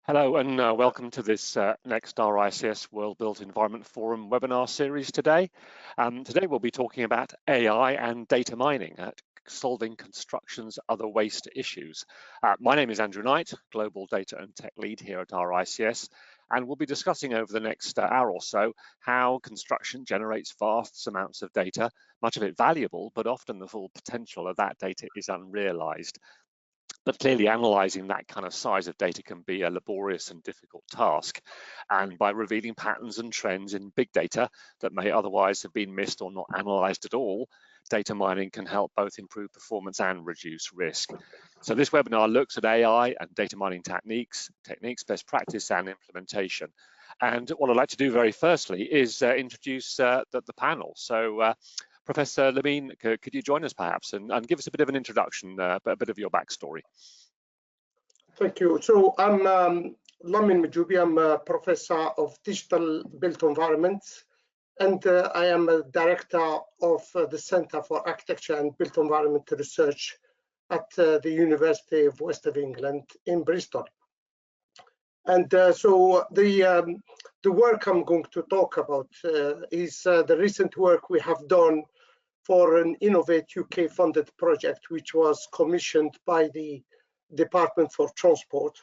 Hello and welcome to this next RICS World Built Environment Forum webinar series today. Today we'll be talking about AI and data mining, solving construction's other waste issues. My name is Andrew Knight, Global Data and Tech Lead here at RICS, and we'll be discussing over the next hour or so how construction generates vast amounts of data, much of it valuable, but often the full potential of that data is unrealised. But clearly analysing that kind of size of data can be a laborious and difficult task. And by revealing patterns and trends in big data that may otherwise have been missed or not analysed at all, data mining can help both improve performance and reduce risk. So this webinar looks at AI and data mining techniques, best practice and implementation. And what I'd like to do very firstly is introduce the panel. So Professor Lamine, could you join us perhaps and give us a bit of an introduction, a bit of your backstory? Thank you. So I'm Lamine Mahdjoubi. I'm a professor of digital built environments, and I am a director of the Centre for Architecture and Built Environment Research at the University of West of England in Bristol. And so the work I'm going to talk about is the recent work we have done for an Innovate UK funded project, which was commissioned by the Department for Transport,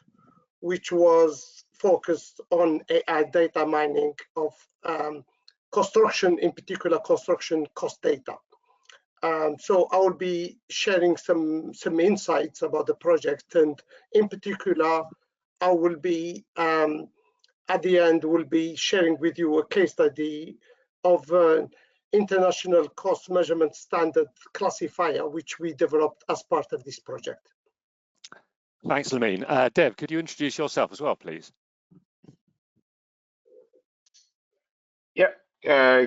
which was focused on AI data mining of construction, in particular construction cost data. So I will be sharing some insights about the project, and in particular, I will be at the end will be sharing with you a case study of international cost measurement standard classifier, which we developed as part of this project. Thanks, Lamine. Dev, could you introduce yourself as well, please? Yeah,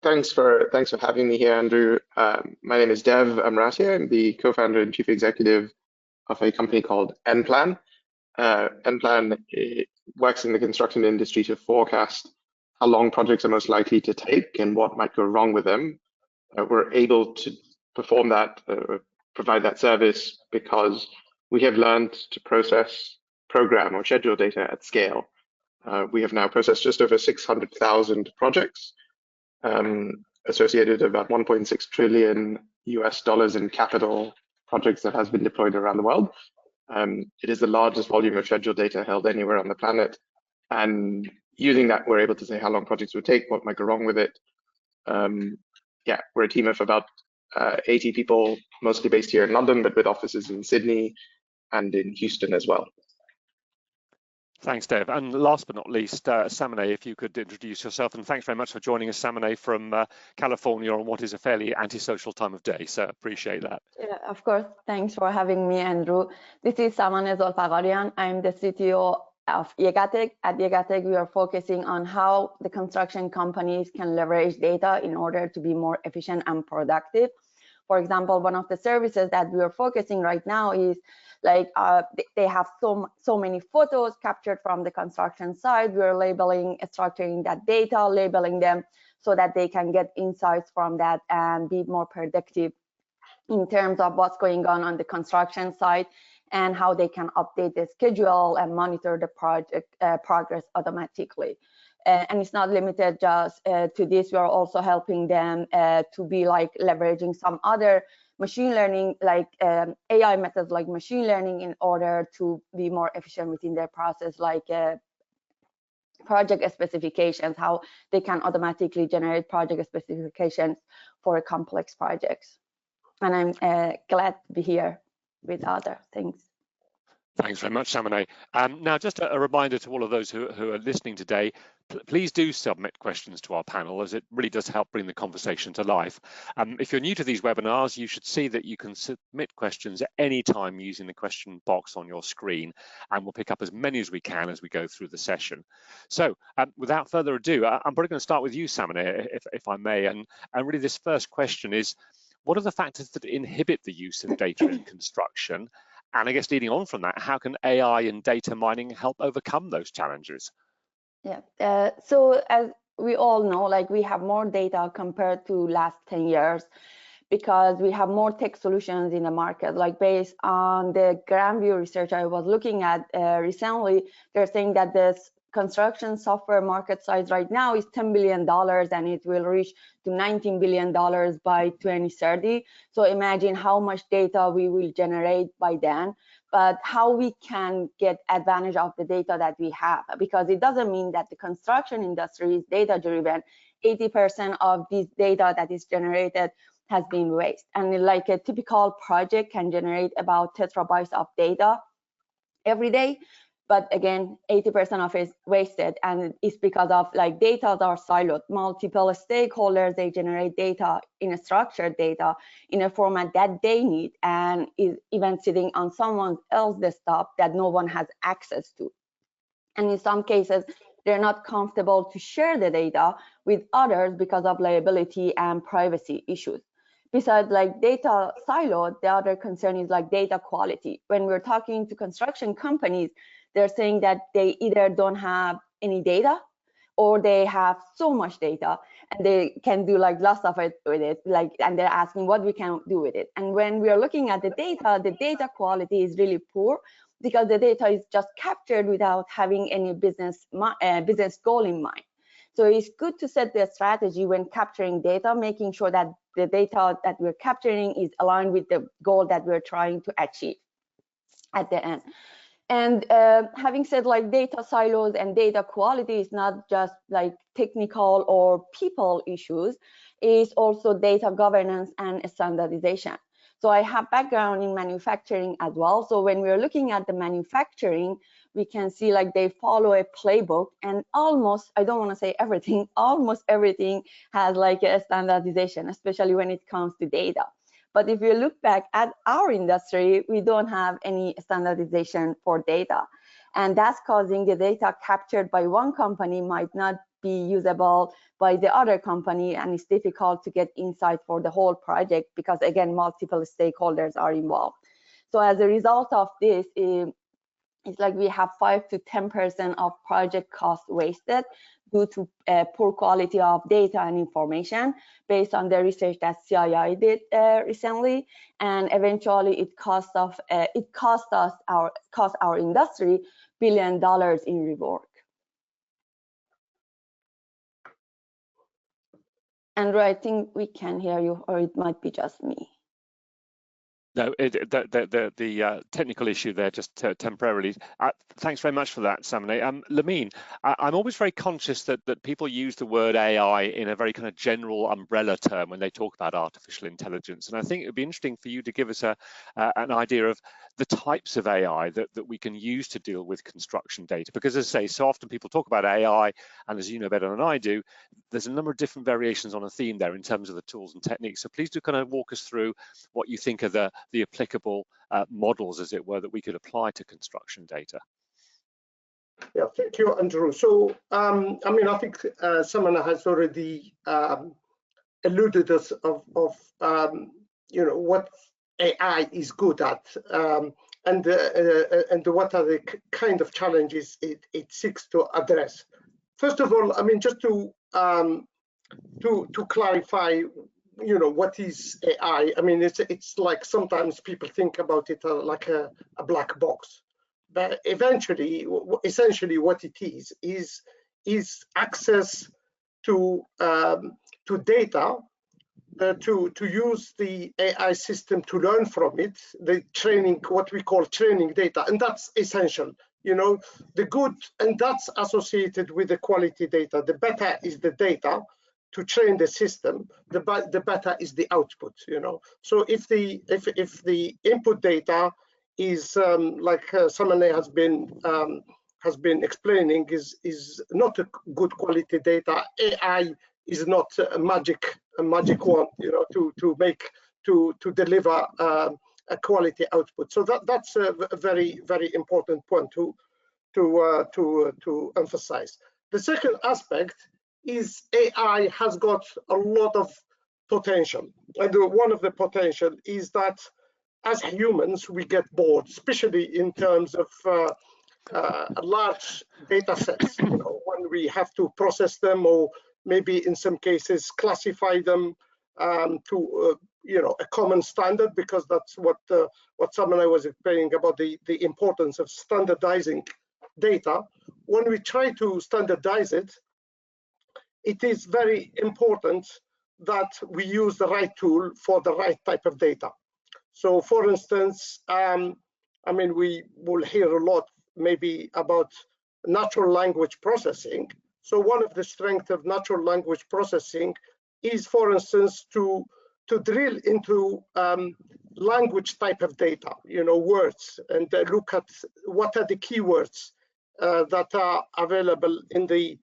thanks for having me here, Andrew. My name is Dev Amratia. I'm the co-founder and chief executive of a company called nPlan. nPlan works in the construction industry to forecast how long projects are most likely to take and what might go wrong with them. We're able to perform that, provide that service because we have learned to process, program, or schedule data at scale. We have now processed just over 600,000 projects, associated about 1.6 trillion US dollars in capital projects that has been deployed around the world. It is the largest volume of scheduled data held anywhere on the planet. And using that, we're able to say how long projects would take, what might go wrong with it. Yeah, we're a team of about 80 people, mostly based here in London, but with offices in Sydney and in Houston as well. Thanks, Dev. And last but not least, Samaneh, if you could introduce yourself. And thanks very much for joining us, Samaneh, from California on what is a fairly antisocial time of day. So appreciate that. Yeah, of course. Thanks for having me, Andrew. This is Samaneh Zolfagharian. I'm the CTO of YegaTech. At YegaTech, we are focusing on how the construction companies can leverage data in order to be more efficient and productive. For example, one of the services that we are focusing right now is like they have so many photos captured from the construction site. We're labeling, structuring that data, labeling them so that they can get insights from that and be more predictive in terms of what's going on the construction site and how they can update the schedule and monitor the project progress automatically. And it's not limited just to this. We are also helping them to be like leveraging some other machine learning, like AI methods like machine learning, in order to be more efficient within their process, like project specifications, how they can automatically generate project specifications for complex projects. And I'm glad to be here with other things. Thanks very much, Samaneh. Now, just a reminder to all of those who are listening today, please do submit questions to our panel, as it really does help bring the conversation to life. If you're new to these webinars, you should see that you can submit questions at any time using the question box on your screen, and we'll pick up as many as we can as we go through the session. So without further ado, I'm probably going to start with you, Samaneh, if I may. And really this first question is, what are the factors that inhibit the use of data in construction? And I guess leading on from that, how can AI and data mining help overcome those challenges? Yeah, so as we all know, like we have more data compared to last 10 years, because we have more tech solutions in the market. Like based on the Grandview research I was looking at recently, they're saying that this construction software market size right now is $10 billion and it will reach to $19 billion by 2030. So imagine how much data we will generate by then, but how we can get advantage of the data that we have, because it doesn't mean that the construction industry is data driven. 80% of this data that is generated has been waste. And like a typical project can generate about terabytes of data every day. But again, 80% of it is wasted, and it's because of like data are siloed. Multiple stakeholders, they generate data in a structured data in a format that they need, and is even sitting on someone else's desktop that no one has access to. And in some cases, they're not comfortable to share the data with others because of liability and privacy issues. Besides like data siloed, the other concern is like data quality. When we're talking to construction companies, they're saying that they either don't have any data or they have so much data and they can do like lots of it with it, like, and they're asking what we can do with it. And when we are looking at the data quality is really poor because the data is just captured without having any business goal in mind. So it's good to set the strategy when capturing data, making sure that the data that we're capturing is aligned with the goal that we're trying to achieve at the end. And having said like data silos and data quality is not just like technical or people issues, it's also data governance and standardization. So I have background in manufacturing as well. So when we're looking at the manufacturing, we can see like they follow a playbook, and almost, I don't want to say everything, almost everything has like a standardization, especially when it comes to data. But if you look back at our industry, we don't have any standardization for data. And that's causing the data captured by one company might not be usable by the other company, and it's difficult to get insight for the whole project because, again, multiple stakeholders are involved. So as a result of this, it's like we have 5 to 10% of project cost wasted due to poor quality of data and information, based on the research that CII did recently, and eventually it cost our industry $1 billion in rework. Andrew, I think we can hear you, or it might be just me. No, the technical issue there just temporarily. Thanks very much for that, Samaneh. Lamine, I'm always very conscious that people use the word AI in a very kind of general umbrella term when they talk about artificial intelligence. And I think it would be interesting for you to give us an idea of the types of AI that we can use to deal with construction data. Because as I say, so often people talk about AI, and as you know better than I do, there's a number of different variations on a theme there in terms of the tools and techniques. So please do kind of walk us through what you think are the applicable models, as it were, that we could apply to construction data. Yeah, thank you, Andrew. So, I mean, I think Samaneh has already alluded us of you know, what AI is good at, and what are the kind of challenges it seeks to address. First of all, I mean, just to clarify, you know, what is AI? I mean, it's like sometimes people think about it like a black box, but essentially what it is access to data, to use the AI system to learn from it, the training, what we call training data, and that's essential. You know, the good, and that's associated with the quality data. The better is the data to train the system, the better is the output. You know, so if the input data is like Samaneh has been explaining, is not a good quality data, AI is not a magic wand, you know, to deliver a quality output. So that's a very, very important point to emphasize. The second aspect is AI has got a lot of potential, and one of the potential is that as humans we get bored, especially in terms of large data sets. You know, when we have to process them, or maybe in some cases classify them to a common standard, because that's what Samaneh was explaining about the importance of standardizing data. When we try to standardize it, it is very important that we use the right tool for the right type of data. So, for instance, I mean, we will hear a lot maybe about natural language processing. So one of the strengths of natural language processing is, for instance, to drill into language type of data, words, and look at what are the keywords that are available in the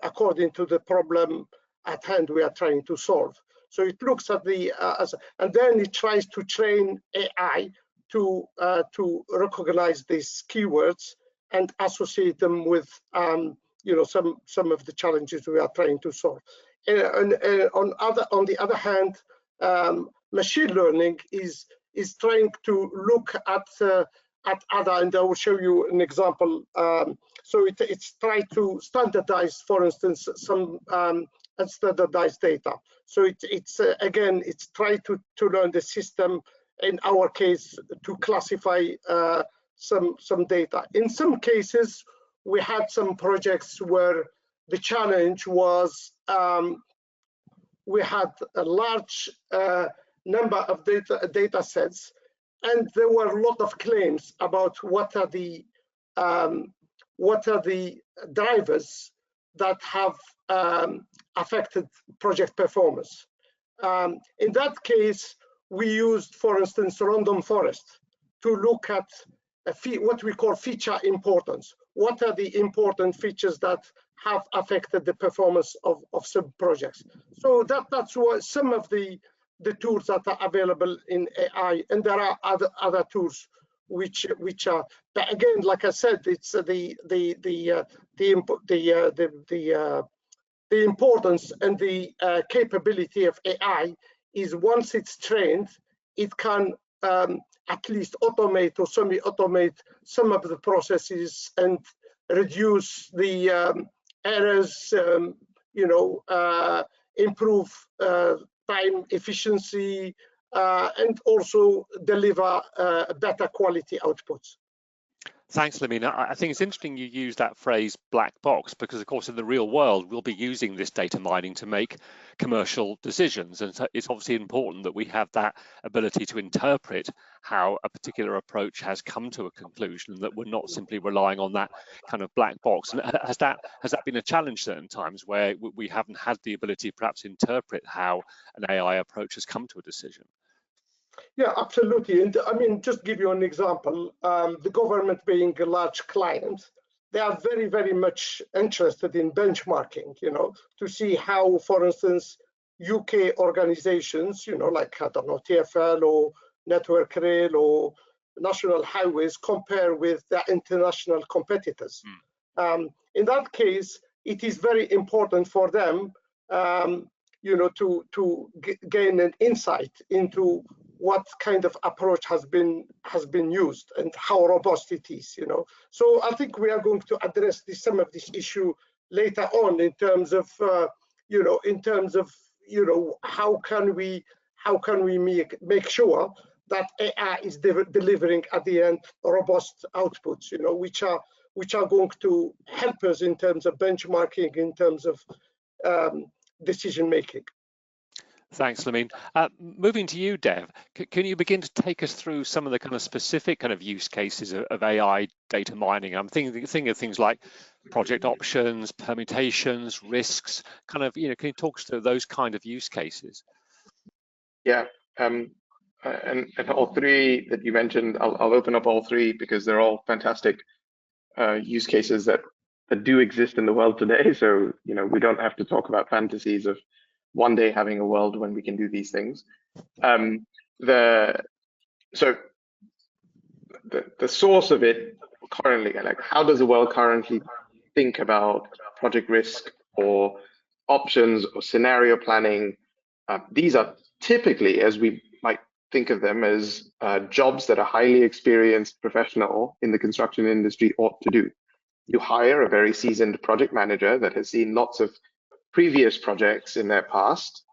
according to the problem at hand we are trying to solve. So it looks at the and then it tries to train AI to recognize these keywords and associate them with some of the challenges we are trying to solve. And on the other hand, machine learning is trying to look at other, and I will show you an example. So it's trying to standardize, for instance, some unstandardized data. So it's again, it's trying to learn the system, in our case, to classify some data. In some cases, we had some projects where the challenge was we had a large number of data sets, and there were a lot of claims about what are the drivers that have affected project performance. In that case, we used, for instance, random forest to look at what we call feature importance. What are the important features that have affected the performance of some projects? So that's what some of the tools that are available in AI, and there are other tools which are, but again, like I said, it's the importance and the capability of AI is, once it's trained, it can at least automate or semi-automate some of the processes and reduce the errors, improve time efficiency, and also deliver better quality outputs. Thanks, Lamine. I think it's interesting you use that phrase black box, because of course in the real world we'll be using this data mining to make commercial decisions, and so it's obviously important that we have that ability to interpret how a particular approach has come to a conclusion, and that we're not simply relying on that kind of black box. And has that been a challenge certain times where we haven't had the ability perhaps to interpret how an AI approach has come to a decision? Yeah, absolutely. And I mean, just give you an example, the government being a large client, they are very, very much interested in benchmarking, to see how, for instance, UK organizations, like, I don't know, TfL or Network Rail or National Highways compare with their international competitors. In that case, it is very important for them, to gain an insight into what kind of approach has been used and how robust it is. So I think we are going to address some of this issue later on in terms of how can we make sure that AI is delivering at the end robust outputs, which are going to help us in terms of benchmarking, in terms of decision making. Thanks, Lamine. Moving to you, Dev, can you begin to take us through some of the kind of specific kind of use cases of AI data mining? I'm thinking of things like project options, permutations, risks, kind of, can you talk us through those kind of use cases? Yeah, and all three that you mentioned, I'll open up all three because they're all fantastic use cases that do exist in the world today. So, we don't have to talk about fantasies of one day having a world when we can do these things. The source of it currently, like how does the world currently think about project risk or options or scenario planning? These are typically, as we might think of them, as jobs that a highly experienced professional in the construction industry ought to do. You hire a very seasoned project manager that has seen lots of previous projects in their past,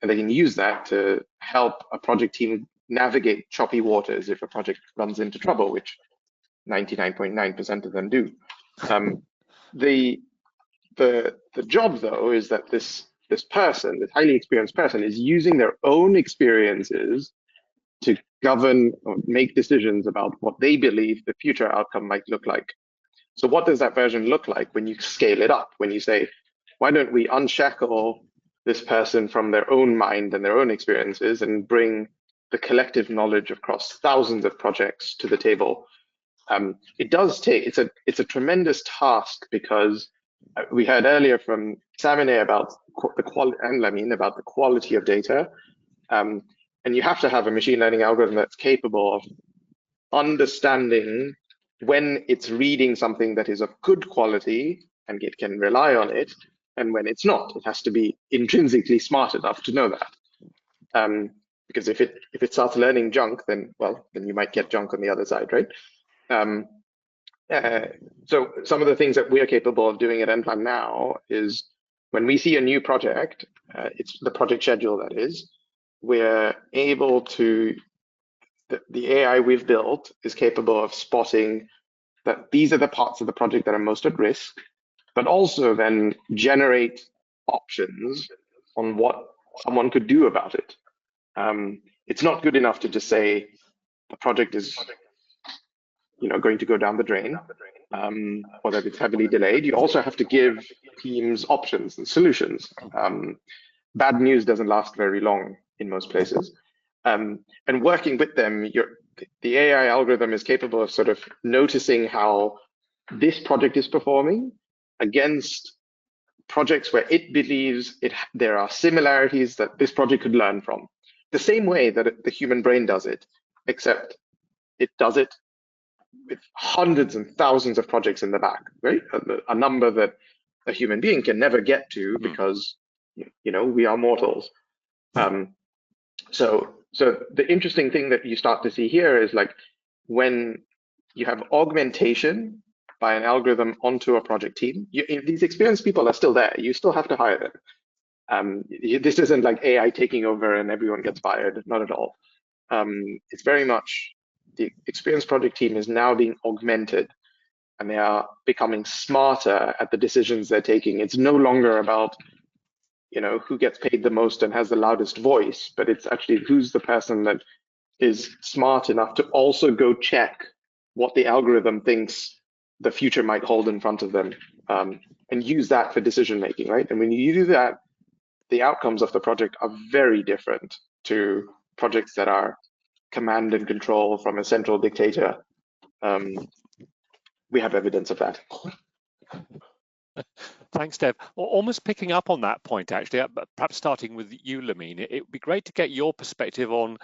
and they can use that to help a project team navigate choppy waters if a project runs into trouble, which 99.9% of them do. The job, though, is that this person, this highly experienced person, is using their own experiences to govern or make decisions about what they believe the future outcome might look like. So what does that version look like when you scale it up? When you say, why don't we unshackle this person from their own mind and their own experiences and bring the collective knowledge across thousands of projects to the table? It does take, it's a tremendous task, because we heard earlier from Samaneh about the quality, and Lamine about the quality of data. And you have to have a machine learning algorithm that's capable of understanding when it's reading something that is of good quality and it can rely on it, and when it's not. It has to be intrinsically smart enough to know that. Because if it starts learning junk, then you might get junk on the other side, right? So some of the things that we are capable of doing at nPlan now is, when we see a new project, it's the project schedule that is, we're able to, the AI we've built is capable of spotting that these are the parts of the project that are most at risk, but also then generate options on what someone could do about it. It's not good enough to just say the project is going to go down the drain, or that it's heavily delayed. You also have to give teams options and solutions. Bad news doesn't last very long in most places. And working with them, the AI algorithm is capable of sort of noticing how this project is performing against projects where it believes there are similarities that this project could learn from. The same way that the human brain does it, except it does it with hundreds and thousands of projects in the back, right? A number that a human being can never get to, because we are mortals. So the interesting thing that you start to see here is, like, when you have augmentation by an algorithm onto a project team, these experienced people are still there. You still have to hire them. This isn't like AI taking over and everyone gets fired, not at all. It's very much the experienced project team is now being augmented, and they are becoming smarter at the decisions they're taking. It's no longer about who gets paid the most and has the loudest voice, but it's actually who's the person that is smart enough to also go check what the algorithm thinks the future might hold in front of them, and use that for decision making, right? And when you do that, the outcomes of the project are very different to projects that are command and control from a central dictator. We have evidence of that. Thanks, Dev. Almost picking up on that point, actually, perhaps starting with you, Lamine, it would be great to get your perspective on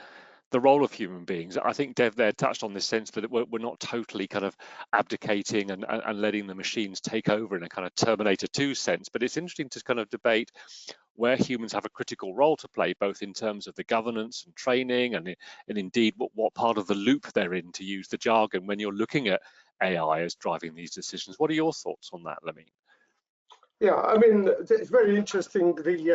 the role of human beings. I think Dev there touched on this sense that we're not totally kind of abdicating and letting the machines take over in a kind of Terminator 2 sense, but it's interesting to kind of debate where humans have a critical role to play, both in terms of the governance and training, and indeed what part of the loop they're in, to use the jargon, when you're looking at AI as driving these decisions. What are your thoughts on that, Lamine? Yeah, I mean, it's very interesting. Dave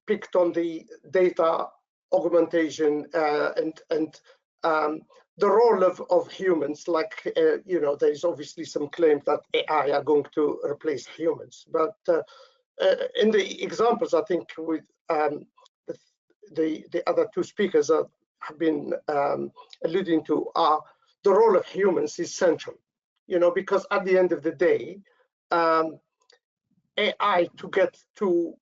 picked on the data augmentation and the role of humans. Like, there is obviously some claim that AI are going to replace humans, but in the examples, I think with the other two speakers that have been alluding to, are the role of humans is central, because at the end of the day, AI to get to,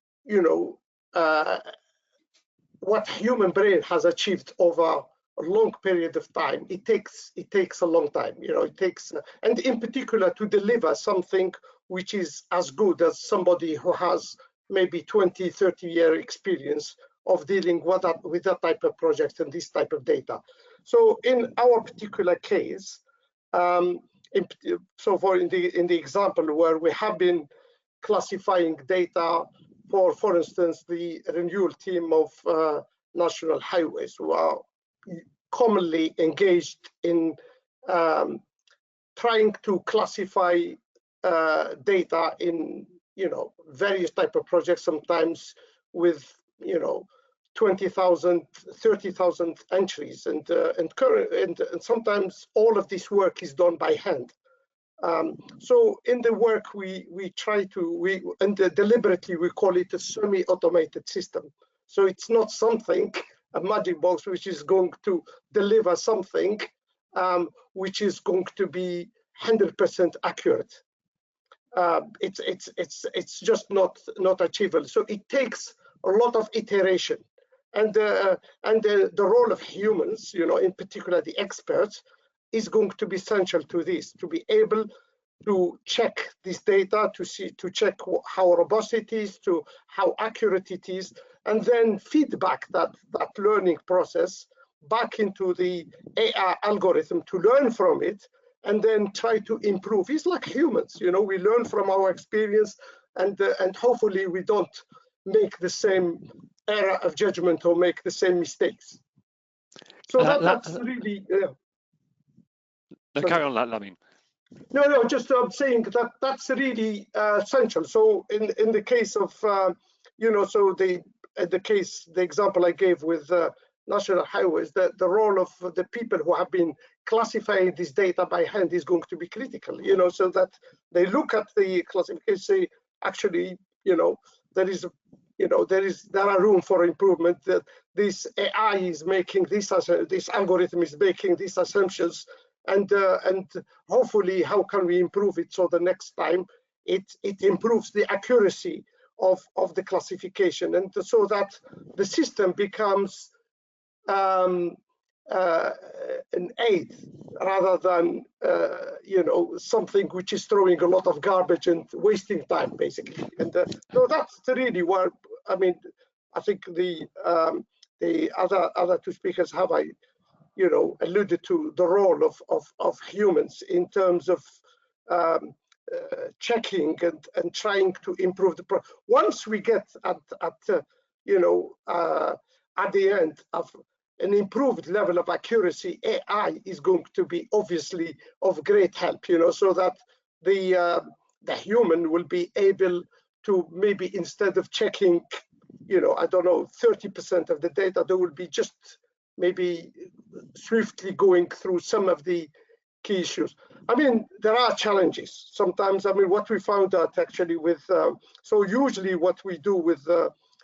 what human brain has achieved over a long period of time, it takes a long time, it takes, and in particular to deliver something which is as good as somebody who has maybe 20, 30-year experience of dealing with that type of project and this type of data. So in our particular case, in the example where we have been classifying data for instance, the renewal team of national highways, who are commonly engaged in trying to classify data in various type of projects, sometimes with 20,000, 30,000 entries, and sometimes all of this work is done by hand. So in the work we try to deliberately we call it a semi-automated system. So it's not something, a magic box, which is going to deliver something which is going to be 100% accurate. It's just not achievable. So it takes a lot of iteration, and the role of humans, in particular the experts, is going to be essential to this, to be able to check this data, to check how robust it is, to how accurate it is, and then feedback that learning process back into the AI algorithm to learn from it, and then try to improve. It's like humans, we learn from our experience, and hopefully we don't make the same error of judgment or make the same mistakes. So that's really. No, carry on, Lamine. No, just I'm saying that's really essential. So in the case of so the example I gave with national highways, the role of the people who have been classifying this data by hand is going to be critical. So that they look at the classification, say actually, there are room for improvement. That this AI is making this algorithm is making these assumptions. And hopefully, how can we improve it so the next time it improves the accuracy of the classification, and so that the system becomes an aid rather than something which is throwing a lot of garbage and wasting time, basically. And so that's really what I mean. I think the other two speakers have alluded to the role of humans in terms of checking and trying to improve the once we get at the end of an improved level of accuracy, AI is going to be obviously of great help, so that the human will be able to maybe, instead of checking, I don't know, 30% of the data, there will be just maybe swiftly going through some of the key issues. I mean, there are challenges sometimes. I mean, what we found out actually with, so usually what we do with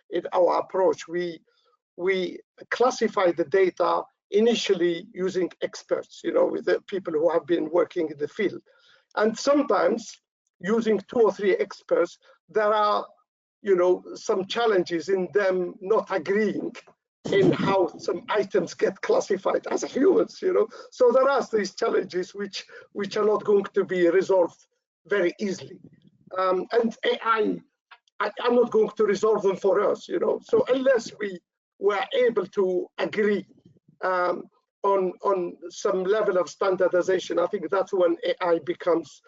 in our approach, we classify the data initially using experts, with the people who have been working in the field. And sometimes using 2 or 3 experts, there are, some challenges in them not agreeing in how some items get classified as humans, So there are these challenges which are not going to be resolved very easily. And AI, I'm not going to resolve them for us, So unless we were able to agree on some level of standardization, I think that's when AI becomes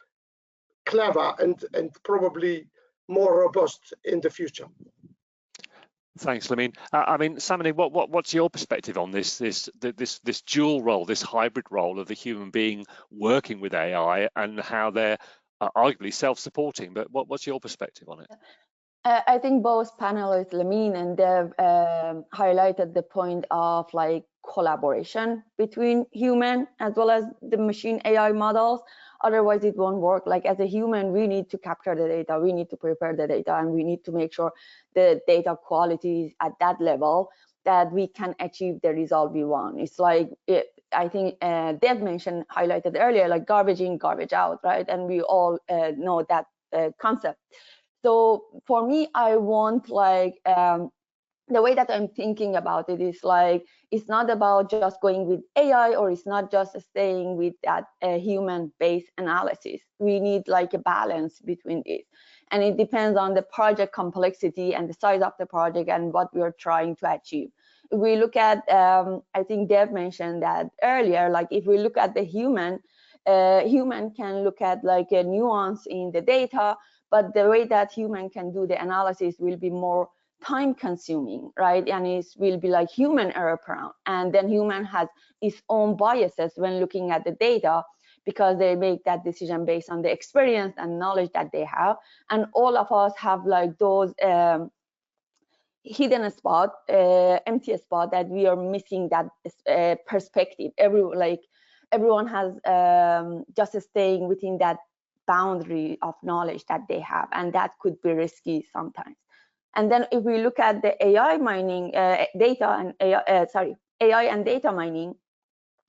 clever and probably more robust in the future. Thanks, Lamine. I mean, Samaneh, what's your perspective on this dual role, this hybrid role of the human being working with AI, and how they're arguably self-supporting? But what's your perspective on it? I think both panelists, Lamine and Dev, highlighted the point of collaboration between human as well as the machine AI models. Otherwise, it won't work. As a human, we need to capture the data, we need to prepare the data, and we need to make sure the data quality is at that level that we can achieve the result we want. It's I think Dev highlighted earlier, garbage in, garbage out, right? And we all know that concept. So for me, I want the way that I'm thinking about it is it's not about just going with AI, or it's not just staying with that human-based analysis. We need a balance between this, and it depends on the project complexity and the size of the project and what we are trying to achieve. If we look at, I think Dev mentioned that earlier, if we look at the human can look at a nuance in the data, but the way that human can do the analysis will be more time consuming, right? And it will be human error prone. And then human has its own biases when looking at the data, because they make that decision based on the experience and knowledge that they have. And all of us have like those hidden spot, empty spot, that we are missing that perspective. Everyone has just staying within that boundary of knowledge that they have, and that could be risky sometimes. And then if we look at the AI mining, AI and data mining,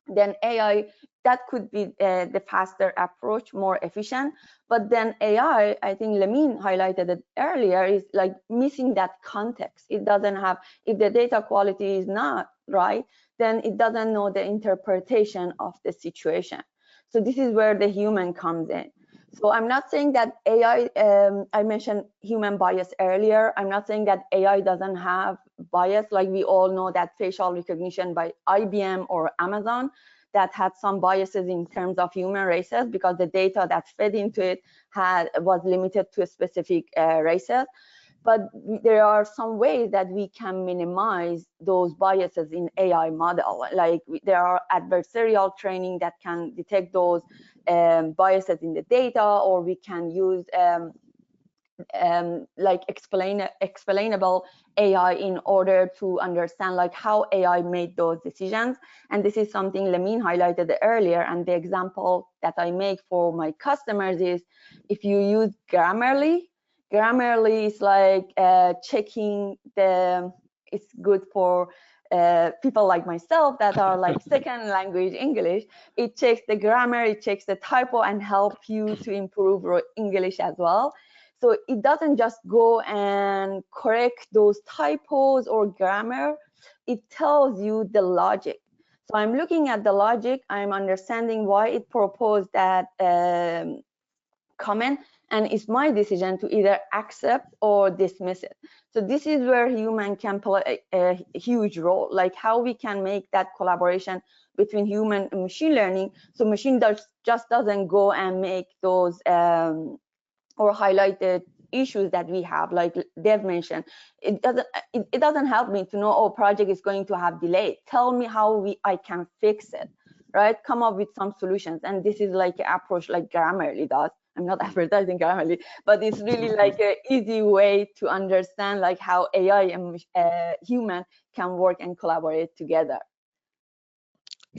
then AI, that could be the faster approach, more efficient. But then AI, I think Lamine highlighted it earlier, is like missing that context. It doesn't have, if the data quality is not right, then it doesn't know the interpretation of the situation. So this is where the human comes in. So I'm not saying that AI, I mentioned human bias earlier. I'm not saying that AI doesn't have bias. Like we all know that facial recognition by IBM or Amazon, that had some biases in terms of human races, because the data that fed into it was limited to specific races. But there are some ways that we can minimize those biases in AI model. Like there are adversarial training that can detect those biases in the data, or we can use like explainable AI in order to understand like how AI made those decisions. And this is something Lamine highlighted earlier. And the example that I make for my customers is, if you use Grammarly is like checking it's good for people like myself that are like second language English. It checks the grammar, it checks the typo, and help you to improve English as well. So it doesn't just go and correct those typos or grammar, it tells you the logic. So I'm looking at the logic, I'm understanding why it proposed that comment, and it's my decision to either accept or dismiss it. So this is where human can play a huge role, like how we can make that collaboration between human and machine learning, so machine just doesn't go and make those or highlight the issues that we have, like Dev mentioned. It doesn't help me to know, oh, project is going to have delay. Tell me how I can fix it, right? Come up with some solutions. And this is like an approach like Grammarly does. I'm not advertising Grammarly, but it's really like an easy way to understand like how AI and human can work and collaborate together.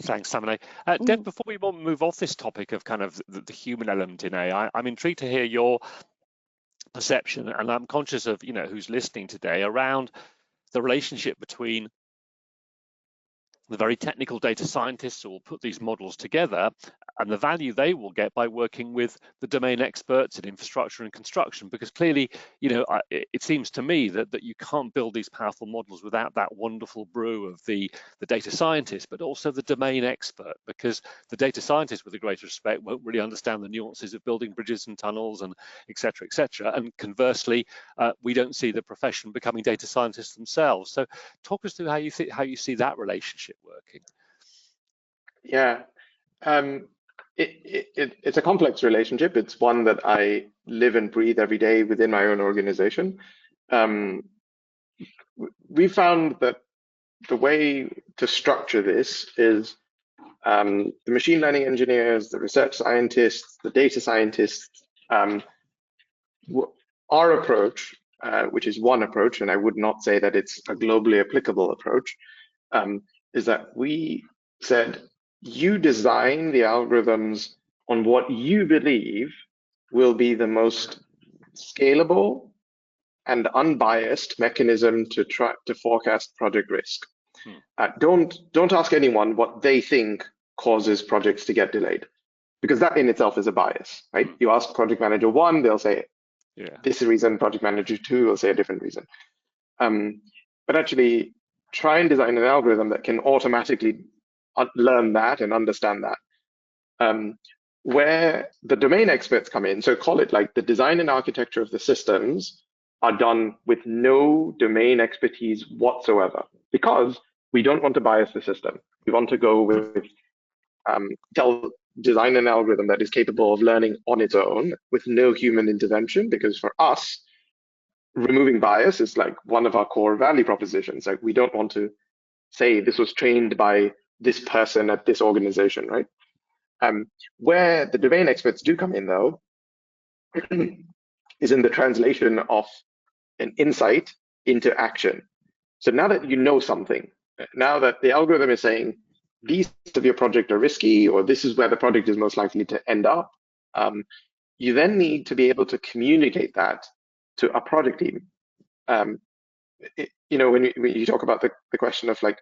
Thanks, Samaneh. Dev, before we move off this topic of kind of the human element in AI, I'm intrigued to hear your perception, and I'm conscious of, who's listening today, around the relationship between the very technical data scientists who will put these models together and the value they will get by working with the domain experts in infrastructure and construction. Because clearly, it seems to me that you can't build these powerful models without that wonderful brew of the data scientist, but also the domain expert, because the data scientist, with a great respect, won't really understand the nuances of building bridges and tunnels and et cetera, et cetera. And conversely, we don't see the profession becoming data scientists themselves. So talk us through how you see that relationship working. Yeah. It's a complex relationship. It's one that I live and breathe every day within my own organization. We found that the way to structure this is the machine learning engineers, the research scientists, the data scientists, our approach, which is one approach, and I would not say that it's a globally applicable approach, is that we said, you design the algorithms on what you believe will be the most scalable and unbiased mechanism to try to forecast project risk. Don't ask anyone what they think causes projects to get delayed, because that in itself is a bias, right? You ask project manager 1, they'll say this reason. Project manager 2 will say a different reason. But actually, try and design an algorithm that can automatically learn that and understand that. Where the domain experts come in, so call it like the design and architecture of the systems are done with no domain expertise whatsoever, because we don't want to bias the system. We want to go with design an algorithm that is capable of learning on its own with no human intervention, because for us, removing bias is like one of our core value propositions. Like, we don't want to say this was trained by this person at this organization, right? Where the domain experts do come in, though, is in the translation of an insight into action. So now that you know something, now that the algorithm is saying these of your project are risky, or this is where the project is most likely to end up, you then need to be able to communicate that to a product team. When you talk about the question of like,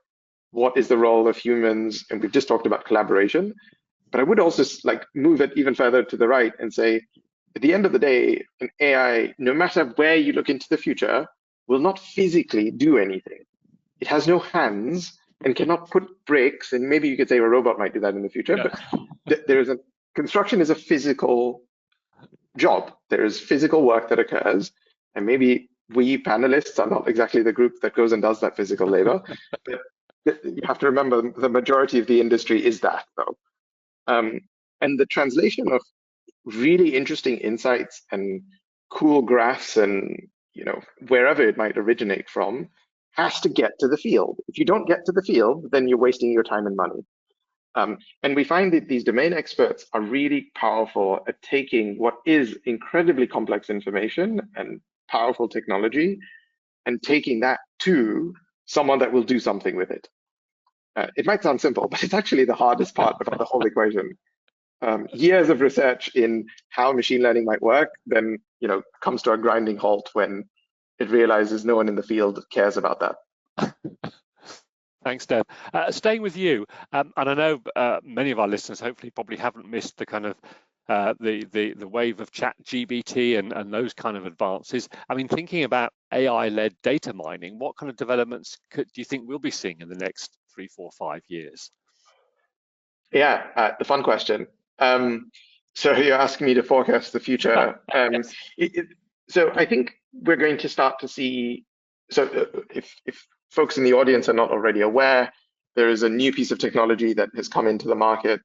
what is the role of humans, and we've just talked about collaboration, but I would also like move it even further to the right and say, at the end of the day, an AI, no matter where you look into the future, will not physically do anything. It has no hands and cannot put bricks, and maybe you could say a robot might do that in the future, but there is a construction is a physical job. There is physical work that occurs, and maybe we panelists are not exactly the group that goes and does that physical labor, but you have to remember the majority of the industry is that, though. And the translation of really interesting insights and cool graphs and wherever it might originate from has to get to the field. If you don't get to the field, then you're wasting your time and money. And we find that these domain experts are really powerful at taking what is incredibly complex information and powerful technology and taking that to someone that will do something with it. It might sound simple, but it's actually the hardest part about the whole equation. Years of research in how machine learning might work then comes to a grinding halt when it realizes no one in the field cares about that. Thanks, Dev. Staying with you, and I know many of our listeners hopefully probably haven't missed the kind of the wave of ChatGPT and those kind of advances. I mean, thinking about AI-led data mining, what kind of developments do you think we'll be seeing in the next 3, 4, 5 years? Yeah, the fun question. So you're asking me to forecast the future. Yes. So I think we're going to start to see, so if folks in the audience are not already aware, there is a new piece of technology that has come into the market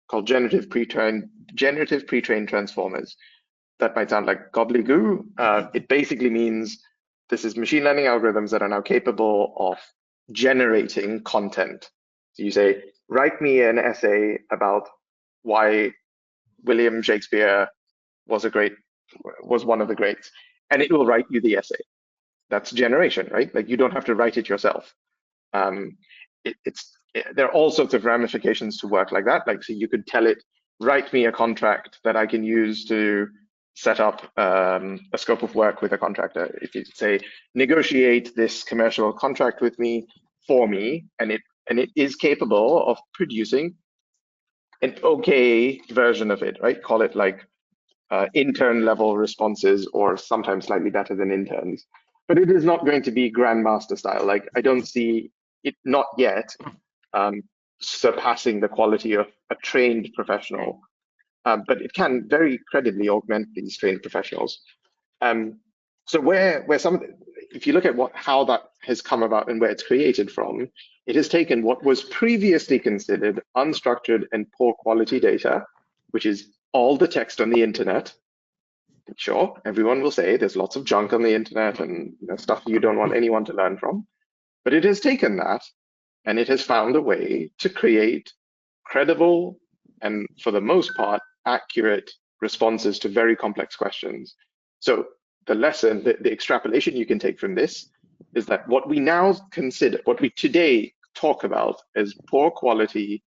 called generative pre-trained transformers. That might sound like gobbledygoo. It basically means this is machine learning algorithms that are now capable of generating content. So you say, write me an essay about why William Shakespeare was one of the greats, and it will write you the essay. That's generation, right? Like you don't have to write it yourself. There are all sorts of ramifications to work like that. Like, so you could tell it, write me a contract that I can use to set up a scope of work with a contractor. If you say, negotiate this commercial contract with me for me, and it is capable of producing an okay version of it, right? Call it like intern level responses, or sometimes slightly better than interns. But it is not going to be grandmaster style. Like I don't see it, not yet, surpassing the quality of a trained professional. But it can very credibly augment these trained professionals. So if you look at how that has come about and where it's created from, it has taken what was previously considered unstructured and poor quality data, which is all the text on the internet. Sure, everyone will say there's lots of junk on the internet and stuff you don't want anyone to learn from. But it has taken that and it has found a way to create credible and, for the most part, accurate responses to very complex questions. So the lesson, the extrapolation you can take from this is that what we now consider, what we today talk about as poor quality,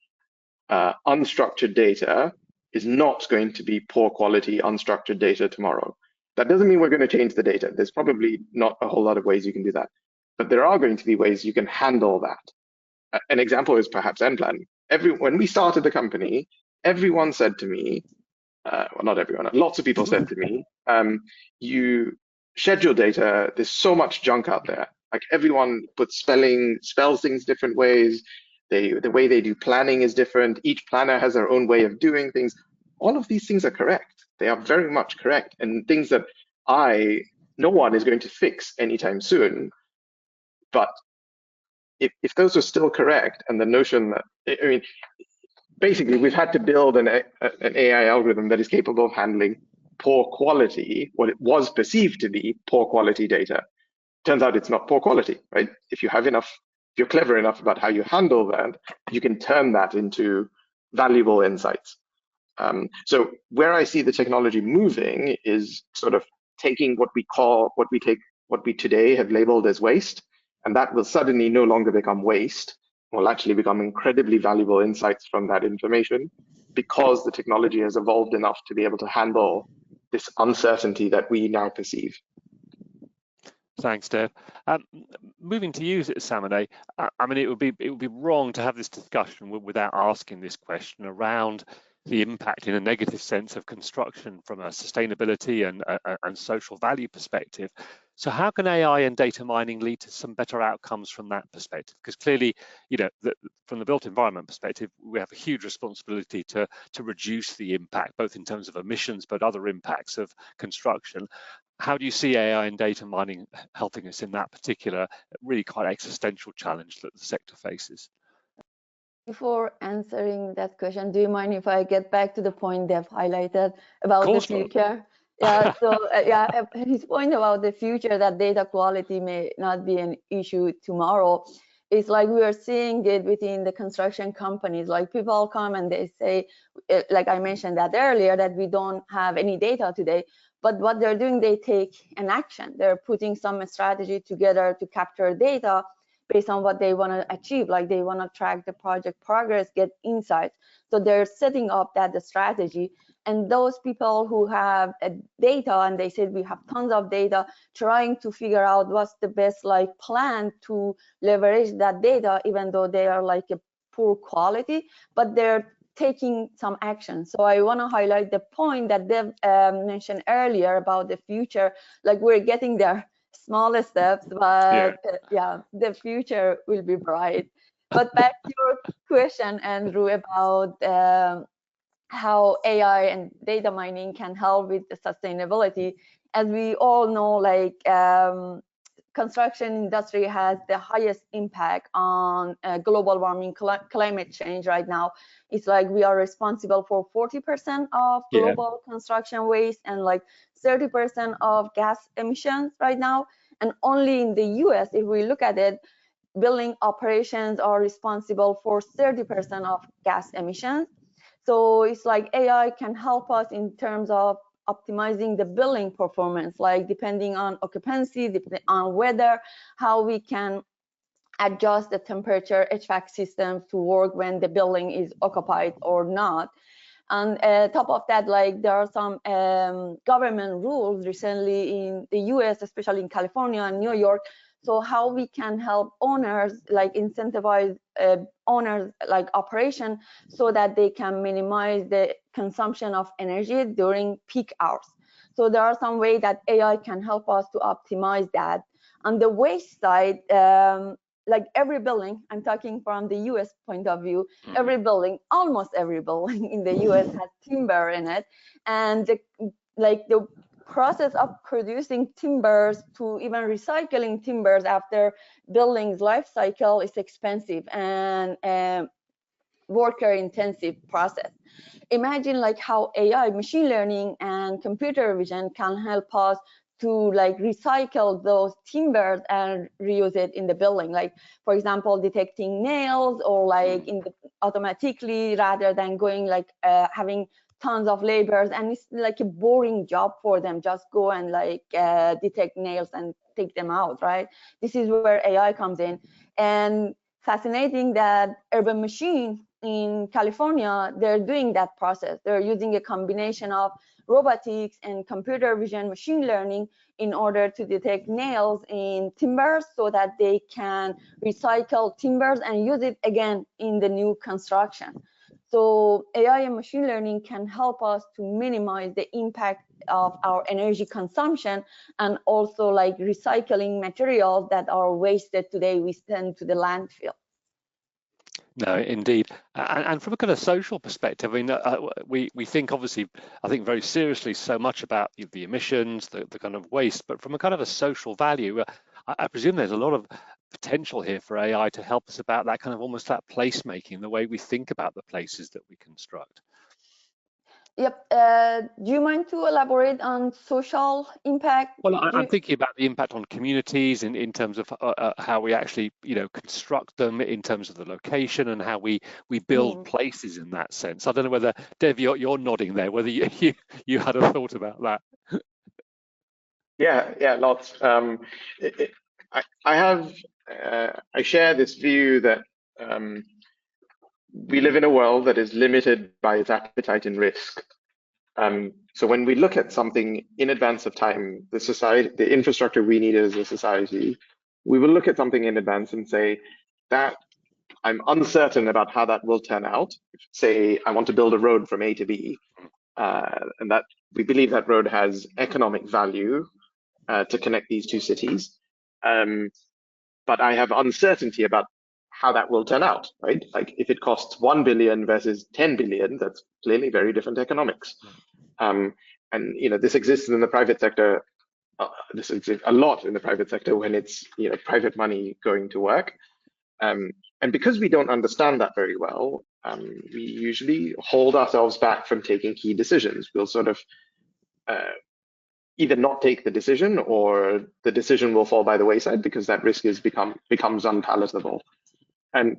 unstructured data is not going to be poor quality, unstructured data tomorrow. That doesn't mean we're going to change the data. There's probably not a whole lot of ways you can do that, but there are going to be ways you can handle that. An example is perhaps nPlan. When we started the company, everyone said to me, well, not everyone, lots of people said to me, you schedule data, there's so much junk out there. Like everyone spells things different ways. The way they do planning is different. Each planner has their own way of doing things. All of these things are correct. They are very much correct, and things that no one is going to fix anytime soon. But if those are still correct, and the notion that, I mean, basically we've had to build an AI algorithm that is capable of handling poor quality, what it was perceived to be poor quality data. Turns out it's not poor quality, right? If you're clever enough about how you handle that, you can turn that into valuable insights. So where I see the technology moving is sort of taking what we today have labeled as waste, and that will suddenly no longer become waste, will actually become incredibly valuable insights from that information, because the technology has evolved enough to be able to handle this uncertainty that we now perceive. Thanks, Dev. Moving to you, Samaneh. I mean, it would be wrong to have this discussion without asking this question around the impact, in a negative sense, of construction from a sustainability and social value perspective. So, how can AI and data mining lead to some better outcomes from that perspective? Because clearly, you know, from the built environment perspective, we have a huge responsibility to reduce the impact, both in terms of emissions, but other impacts of construction. How do you see AI and data mining helping us in that particular, really quite existential challenge that the sector faces? Before answering that question, do you mind if I get back to the point Dev highlighted about the future? Yeah, so yeah, his point about the future, that data quality may not be an issue tomorrow. It's like we are seeing it within the construction companies. Like people come and they say, like I mentioned that earlier, that we don't have any data today. But what they're doing, they take an action. They're putting some strategy together to capture data based on what they want to achieve. Like they want to track the project progress, get insights. So they're setting up that strategy. And those people who have data, and they said we have tons of data, trying to figure out what's the best like plan to leverage that data, even though they are like a poor quality, but they're taking some action. So I want to highlight the point that Dev mentioned earlier about the future. Like we're getting there, small steps, but yeah, the future will be bright. But back to your question, Andrew, about how AI and data mining can help with the sustainability. As we all know, like construction industry has the highest impact on global warming, climate change right now. It's like we are responsible for 40% of global construction waste and like 30% of gas emissions right now. And only in the US, if we look at it, building operations are responsible for 30% of gas emissions. So it's like AI can help us in terms of optimizing the building performance, like depending on occupancy, depending on weather, how we can adjust the temperature HVAC system to work when the building is occupied or not. And top of that, like there are some government rules recently in the US, especially in California and New York. So how we can help owners, like incentivize owners like operation, so that they can minimize the consumption of energy during peak hours. So there are some ways that AI can help us to optimize that. On the waste side, like every building, I'm talking from the US point of view, every building, almost every building in the US has timber in it. And the process of producing timbers to even recycling timbers after building's life cycle is expensive and worker intensive process. Imagine like how AI, machine learning and computer vision can help us to like recycle those timbers and reuse it in the building. Like for example, detecting nails or like automatically, rather than going like having tons of laborers, and it's like a boring job for them, just go and like detect nails and take them out, right? This is where AI comes in. And fascinating that Urban Machine in California, they're doing that process. They're using a combination of robotics and computer vision, machine learning in order to detect nails in timbers so that they can recycle timbers and use it again in the new construction. So AI and machine learning can help us to minimize the impact of our energy consumption, and also like recycling materials that are wasted today, we send to the landfill. No, indeed. And from a kind of social perspective, I mean, we think obviously, I think very seriously so much about the emissions, the kind of waste, but from a kind of a social value, I presume there's a lot of potential here for AI to help us about that kind of almost that placemaking, the way we think about the places that we construct. Yep. Do you mind to elaborate on social impact? Well, I'm thinking about the impact on communities in terms of how we actually, construct them in terms of the location and how we build places in that sense. I don't know whether, Dev, you're nodding there, whether you had a thought about that. Yeah, lots. I share this view that we live in a world that is limited by its appetite in risk. So when we look at something in advance of time, the infrastructure we need as a society, we will look at something in advance and say that I'm uncertain about how that will turn out. Say I want to build a road from A to B, and that we believe that road has economic value to connect these two cities. But I have uncertainty about how that will turn out, right? Like if it costs 1 billion versus 10 billion, that's clearly very different economics. And this exists in the private sector. This exists a lot in the private sector when it's private money going to work. And because we don't understand that very well, we usually hold ourselves back from taking key decisions. We'll sort of either not take the decision, or the decision will fall by the wayside because that risk becomes unpalatable. And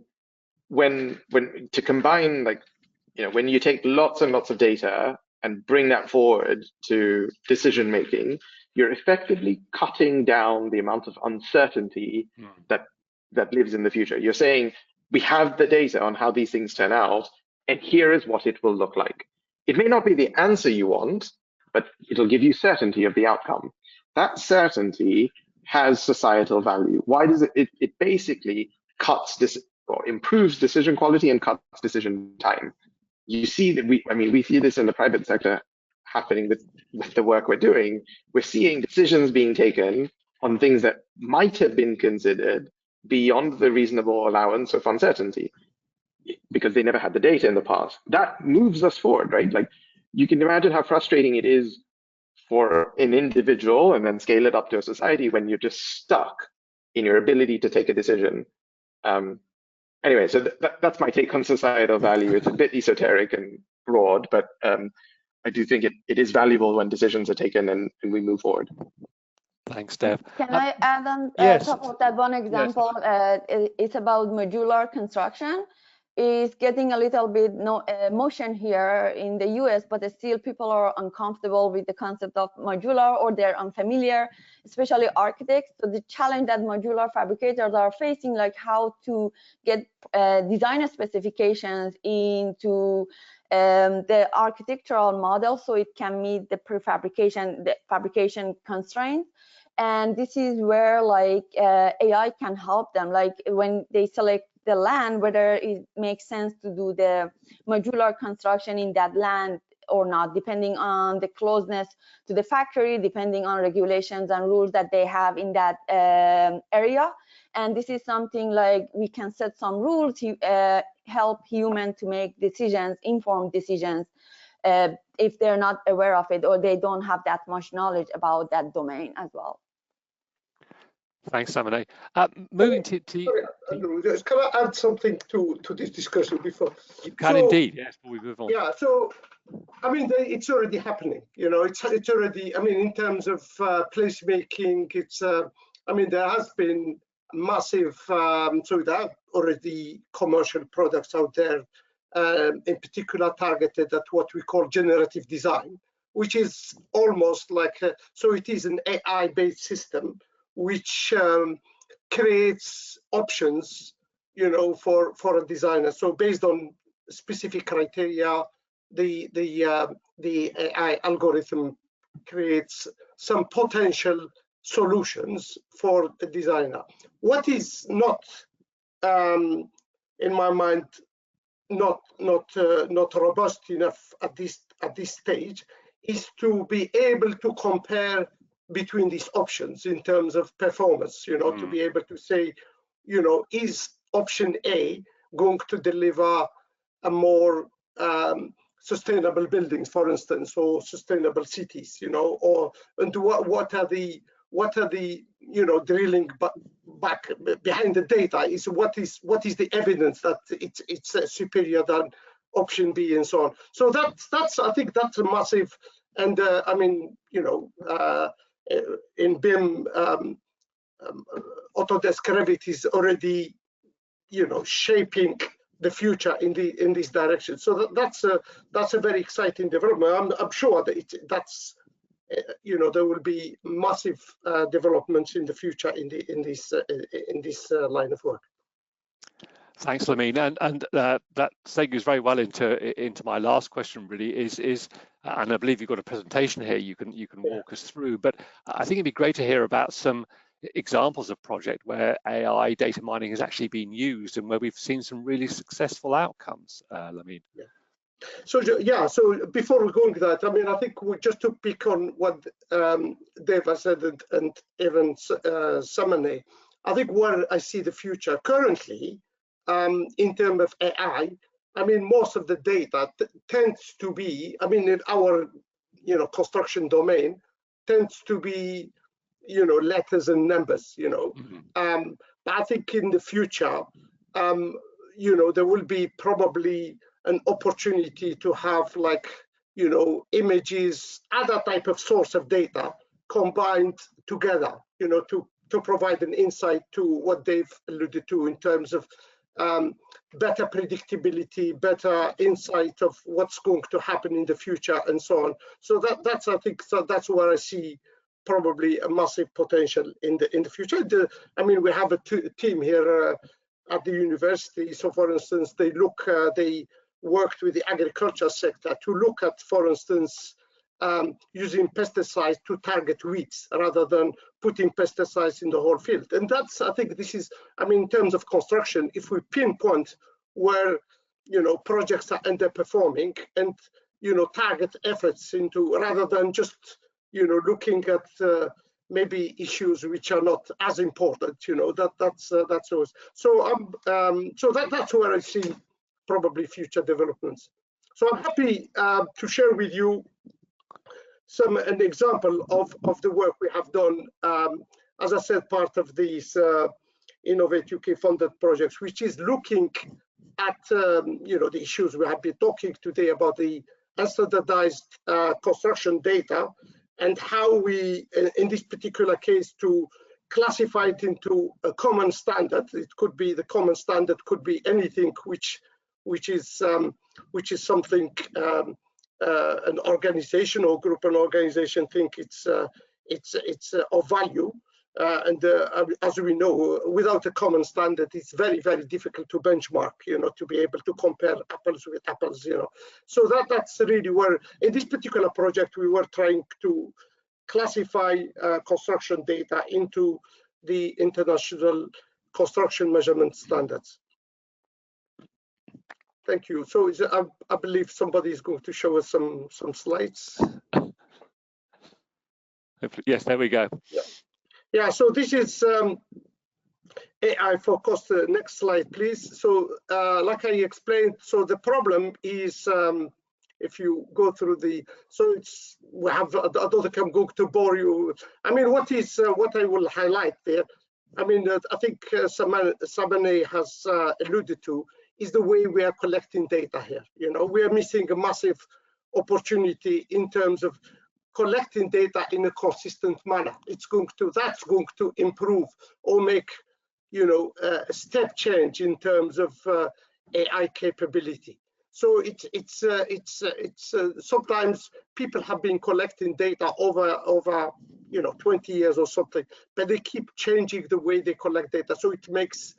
when to combine, when you take lots and lots of data and bring that forward to decision making, you're effectively cutting down the amount of uncertainty that lives in the future. You're saying, we have the data on how these things turn out, and here is what it will look like. It may not be the answer you want, but it'll give you certainty of the outcome. That certainty has societal value. Why does it? It basically cuts this, or improves decision quality and cuts decision time. You see that we see this in the private sector happening with the work we're doing. We're seeing decisions being taken on things that might have been considered beyond the reasonable allowance of uncertainty because they never had the data in the past. That moves us forward, right? Like, you can imagine how frustrating it is for an individual, and then scale it up to a society, when you're just stuck in your ability to take a decision. Anyway, so that's my take on societal value. It's a bit esoteric and broad, but I do think it is valuable when decisions are taken and we move forward. Thanks, Dev. Can I add on top of that one example? Yes. It's about modular construction. Is getting a little bit motion here in the US, but still people are uncomfortable with the concept of modular, or they're unfamiliar, especially architects. So the challenge that modular fabricators are facing, like how to get design specifications into the architectural model so it can meet the fabrication constraints. And this is where AI can help them, like when they select the land, whether it makes sense to do the modular construction in that land or not, depending on the closeness to the factory, depending on regulations and rules that they have in that area. And this is something like we can set some rules to help humans to make decisions, informed decisions, if they're not aware of it or they don't have that much knowledge about that domain as well. Thanks, Samaneh. Moving to Andrew, can I add something to this discussion before? You can indeed, yes, before we move on. Yeah, so I mean, it's already happening. It's already. I mean, in terms of placemaking, it's. I mean, there has been massive. So there are already commercial products out there, in particular targeted at what we call generative design, which is almost like. So it is an AI-based system which creates options, for a designer. So based on specific criteria, the AI algorithm creates some potential solutions for the designer. What is not, in my mind, not robust enough at this stage, is to be able to compare between these options in terms of performance, to be able to say, is option A going to deliver a more sustainable buildings, for instance, or sustainable cities, and what are the drilling back behind the data is what is the evidence that it's superior than option B, and so on. So that's I think that's a massive, and I mean, you know, in BIM, Autodesk Revit is already, you know, shaping the future in this direction. So that's a very exciting development. I'm sure that that's you know, there will be massive developments in the future in this line of work. Thanks, Lamine, and that segues very well into my last question. Really, is and I believe you've got a presentation here you can walk us through. But I think it'd be great to hear about some examples of project where AI data mining has actually been used and where we've seen some really successful outcomes. Lamine. Yeah. So yeah, so before we go into that, I mean, I think we just to pick on what Dave has said and even Samaneh, I think where I see the future currently in terms of AI, I mean, most of the data tends to be, I mean, in our, you know, construction domain tends to be, you know, letters and numbers, you know. Mm-hmm. But I think in the future, you know, there will be probably an opportunity to have, like, you know, images, other type of source of data combined together, you know, to provide an insight to what they've alluded to in terms of better predictability, better insight of what's going to happen in the future, and so on. So that's I think that's where I see probably a massive potential in the future. I mean, we have a team here at the university. So, for instance, they worked with the agriculture sector to look at, for instance, using pesticides to target weeds rather than putting pesticides in the whole field. And that's, I think this is, I mean, in terms of construction, if we pinpoint where, you know, projects are underperforming and, you know, target efforts into, rather than just, you know, looking at maybe issues which are not as important, you know, that's always. So that's where I see probably future developments. So I'm happy to share with you an example of the work we have done, as I said, part of these Innovate UK funded projects, which is looking at you know, the issues we have been talking today about, the standardized construction data, and how we, in this particular case, to classify it into a common standard. It could be, the common standard could be anything which is something an organization or group and organization think it's of value, and as we know, without a common standard, it's very, very difficult to benchmark, you know, to be able to compare apples with apples, you know. So that's really where, in this particular project, we were trying to classify construction data into the international construction measurement standards. Thank you. So I believe somebody is going to show us some slides. Yes, there we go. Yeah, so this is AI for cost. Next slide, please. So like I explained, so the problem is, if you go through the, so it's, we have, I don't think I'm going to bore you. I mean, what I will highlight there, I mean, I think Samaneh has alluded to, is the way we are collecting data here. You know, we are missing a massive opportunity in terms of collecting data in a consistent manner. That's going to improve or make, you know, a step change in terms of AI capability. So it's sometimes people have been collecting data over you know, 20 years or something, but they keep changing the way they collect data. So it makes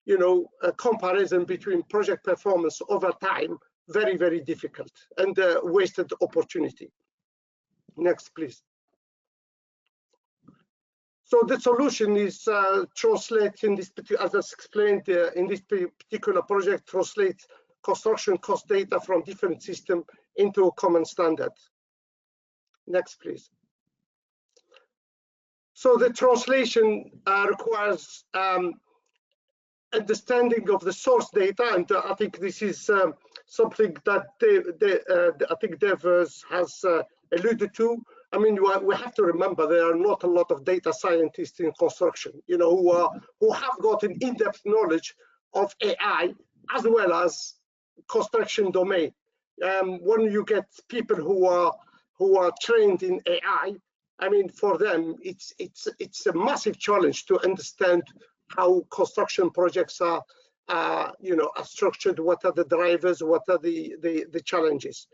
you know, a comparison between project performance over time very, very difficult, and wasted opportunity. Next, please. So the solution is translate in this, as I explained in this particular project, translate construction cost data from different systems into a common standard. Next, please. So the translation requires understanding of the source data, and I think this is something that I think Dev has alluded to. I mean, we have to remember there are not a lot of data scientists in construction, you know, who have got an in-depth knowledge of AI as well as construction domain. When you get people who are trained in AI, I mean, for them, it's a massive challenge to understand how construction projects are structured. What are the drivers? What are the challenges?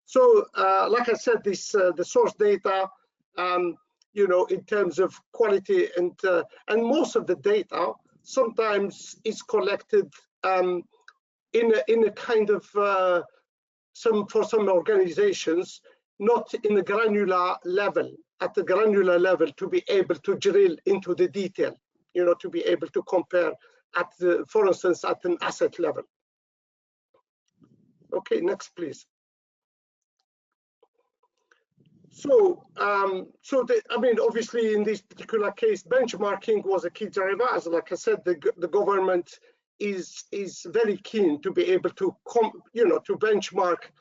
So, like I said, the source data, in terms of quality and most of the data sometimes is collected in a kind of for some organizations, not in a granular level, at the granular level, to be able to drill into the detail, to be able to compare for instance, at an asset level. Okay, next, please. So, obviously, in this particular case, benchmarking was a key driver. As like I said, the government is very keen to be able to to benchmark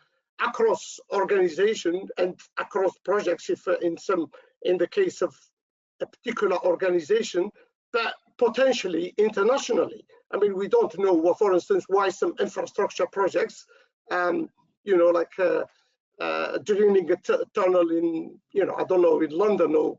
across organization and across projects. If in the case of a particular organization, but potentially internationally. I mean, we don't know, well, for instance, why some infrastructure projects, like drilling a tunnel in, I don't know, in London, or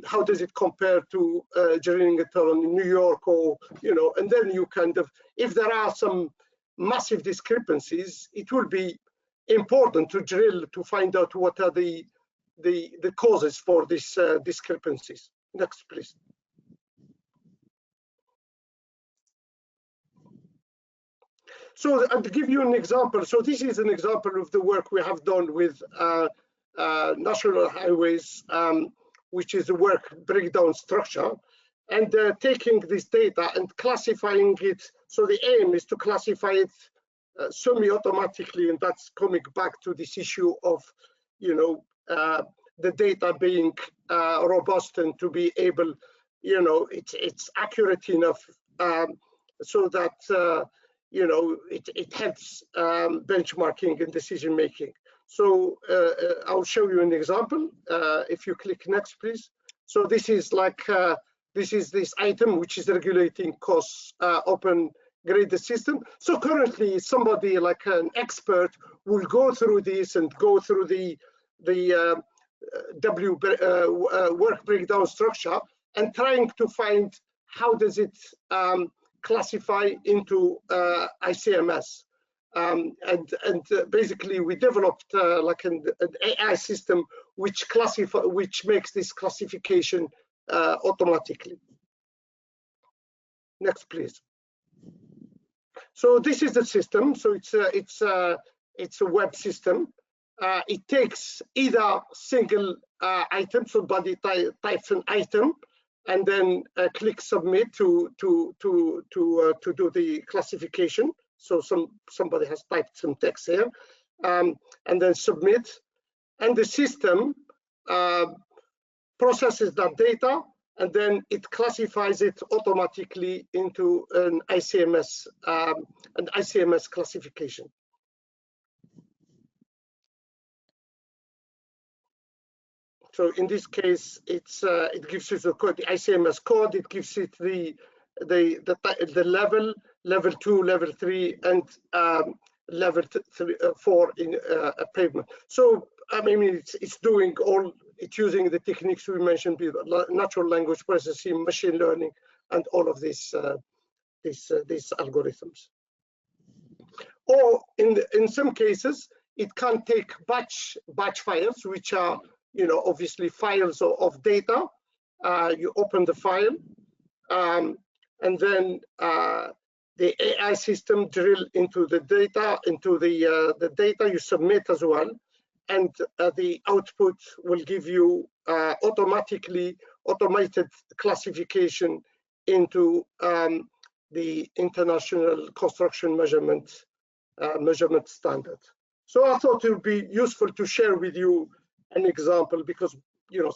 how does it compare to drilling a tunnel in New York, or, and then you kind of, if there are some massive discrepancies, it will be important to drill to find out what are the causes for these discrepancies. Next, please. So to give you an example, so this is an example of the work we have done with National Highways, which is a work breakdown structure, and taking this data and classifying it. So the aim is to classify it semi-automatically, and that's coming back to this issue of, the data being robust and to be able, it's accurate enough so that it helps benchmarking and decision making. So I'll show you an example. If you click next, please. So this is like this item which is regulating costs, open graded system. So currently, somebody like an expert will go through this and go through the work breakdown structure and trying to find how does it classify into ICMS. And basically we developed like an AI system which makes this classification automatically. Next, please. So this is the system. So it's a web system. It takes either single item, so somebody types an item, and then click submit to do the classification. So somebody has typed some text here, and then submit, and the system processes that data, and then it classifies it automatically into an ICMS classification. So in this case, it gives you the code, the ICMS code. It gives it the level 2, level 3, and level 4 in a pavement. So I mean, it's doing all. It's using the techniques we mentioned, natural language processing, machine learning, and all of these algorithms. Or in some cases, it can take batch files, which are obviously files of data. You open the file, and then the AI system drill into the data, the data you submit as well, and the output will give you automated classification into the international construction measurement standard. So I thought it would be useful to share with you an example, because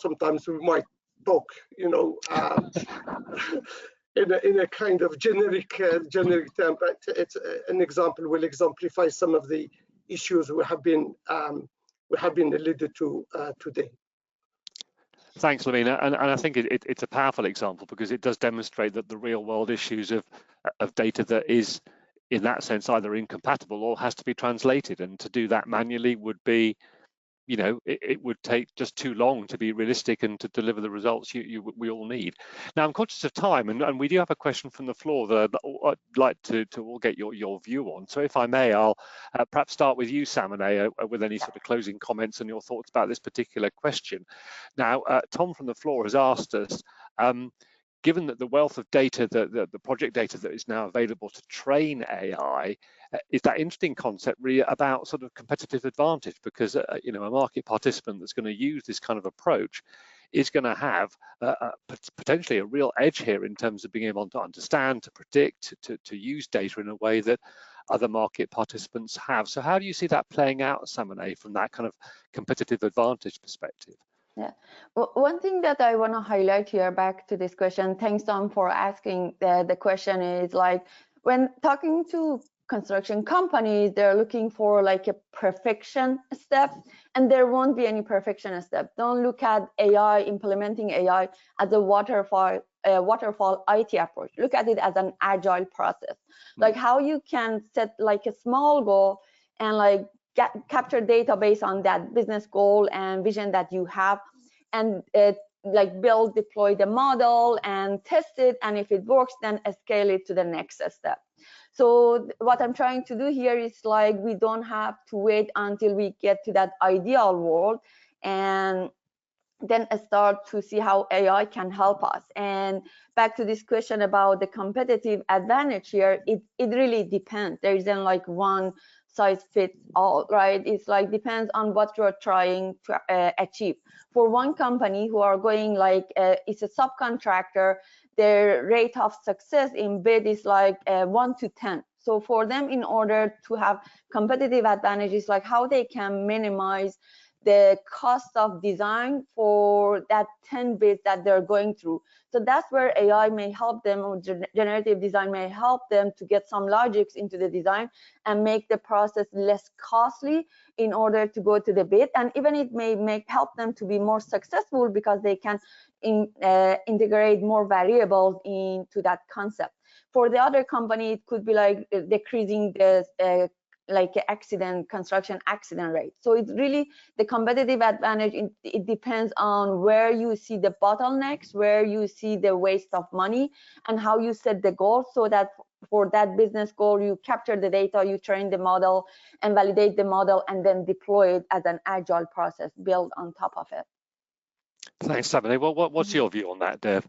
sometimes we might talk in a kind of generic term, but it's an example will exemplify some of the issues we have been alluded to today. Thanks, Lamine, and I think it's a powerful example because it does demonstrate that the real world issues of data that is in that sense, either incompatible or has to be translated. And to do that manually would be, you know, it would take just too long to be realistic and to deliver the results we all need. Now, I'm conscious of time, and we do have a question from the floor that I'd like to all get your view on. So if I may, I'll perhaps start with you, Samaneh, with any sort of closing comments and your thoughts about this particular question. Now, Tom from the floor has asked us, given that the wealth of data, the project data that is now available to train AI, is that interesting concept really about sort of competitive advantage? Because you know, a market participant that's going to use this kind of approach is going to have potentially a real edge here in terms of being able to understand, to predict, to use data in a way that other market participants have. So how do you see that playing out, Samaneh, from that kind of competitive advantage perspective? Yeah, well, one thing that I want to highlight here, back to this question, thanks Tom for asking the question, is like when talking to construction companies, they're looking for like a perfection step, and there won't be any perfection step. Don't look at AI, implementing AI as a waterfall IT approach. Look at it as an agile process, like how you can set like a small goal and like capture data based on that business goal and vision that you have, and like build, deploy the model and test it, and if it works, then scale it to the next step. So what I'm trying to do here is like we don't have to wait until we get to that ideal world and then start to see how AI can help us. And back to this question about the competitive advantage here, it really depends. There isn't like one size fits all, right? It's like depends on what you're trying to achieve. For one company who are going like it's a subcontractor, their rate of success in bid is like 1 to 10. So for them, in order to have competitive advantages, like how they can minimize the cost of design for that 10 bids that they're going through. So that's where AI may help them, or generative design may help them to get some logics into the design and make the process less costly in order to go to the bid. And even it may help them to be more successful because they can integrate more variables into that concept. For the other company, it could be like decreasing the like construction accident rate. So it's really the competitive advantage. It depends on where you see the bottlenecks, where you see the waste of money, and how you set the goal, so that for that business goal, you capture the data, you train the model and validate the model, and then deploy it as an agile process built on top of it. Thanks, Samaneh. Well, what's your view on that, Dev?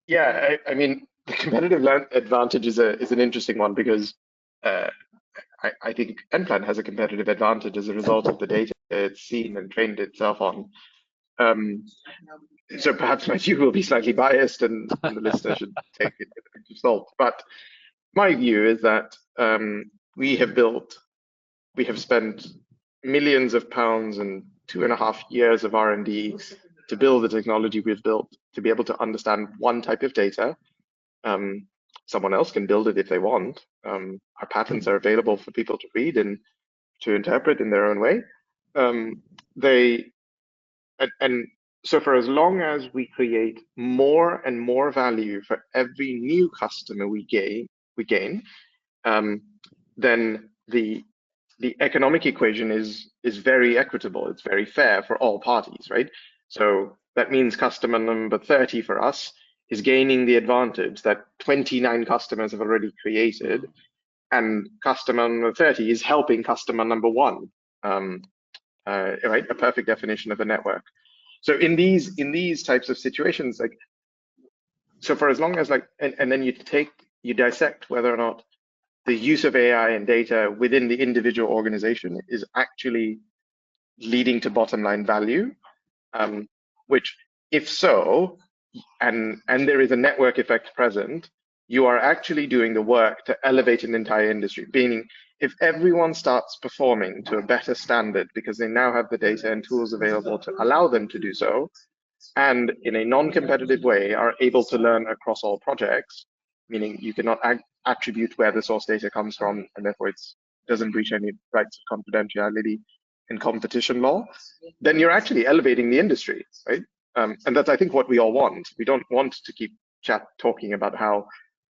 Yeah, I mean, the competitive advantage is an interesting one, because I think nPlan has a competitive advantage as a result of the data it's seen and trained itself on. So perhaps my view will be slightly biased, and the listener should take it with a pinch of salt. But my view is that we have spent millions of pounds and 2.5 years of R&D to build the technology we've built to be able to understand one type of data. Someone else can build it if they want. Our patents are available for people to read and to interpret in their own way. So for as long as we create more and more value for every new customer we gain, then the economic equation is very equitable. It's very fair for all parties, right? So that means customer number 30 for us is gaining the advantage that 29 customers have already created, and customer number 30 is helping customer number 1, right? A perfect definition of a network. So in these types of situations, like, so for as long as like, and then you dissect whether or not the use of AI and data within the individual organization is actually leading to bottom line value, which if so, and there is a network effect present, you are actually doing the work to elevate an entire industry. Meaning, if everyone starts performing to a better standard because they now have the data and tools available to allow them to do so, and in a non-competitive way are able to learn across all projects, meaning you cannot attribute where the source data comes from, and therefore it doesn't breach any rights of confidentiality in competition law, then you're actually elevating the industry, right? And that's, I think, what we all want. We don't want to keep chat talking about how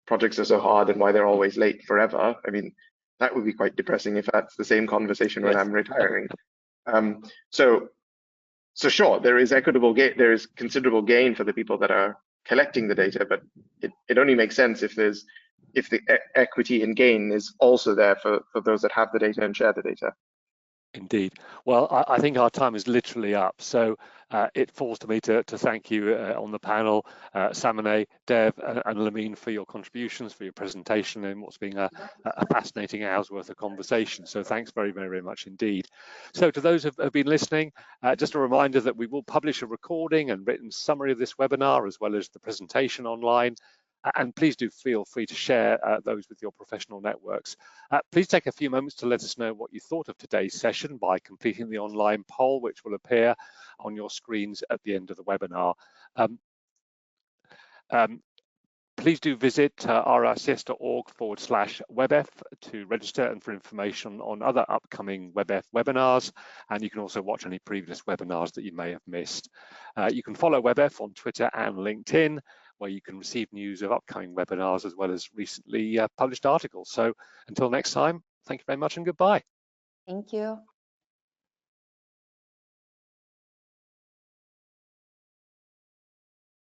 projects are so hard and why they're always late forever. I mean, that would be quite depressing if that's the same conversation when I'm retiring. So sure, there is equitable gain, there is considerable gain for the people that are collecting the data, but it only makes sense if the equity and gain is also there for those that have the data and share the data. Indeed. Well, I think our time is literally up. So it falls to me to thank you on the panel, Samaneh, Dev, and Lamine for your contributions, for your presentation, and what's been a fascinating hour's worth of conversation. So thanks very, very, very much indeed. So to those who have been listening, just a reminder that we will publish a recording and written summary of this webinar, as well as the presentation online. And please do feel free to share those with your professional networks. Please take a few moments to let us know what you thought of today's session by completing the online poll, which will appear on your screens at the end of the webinar. Please do visit rics.org/webf to register and for information on other upcoming WebF webinars. And you can also watch any previous webinars that you may have missed. You can follow WebF on Twitter and LinkedIn, where you can receive news of upcoming webinars as well as recently published articles. So until next time, thank you very much and goodbye. Thank you.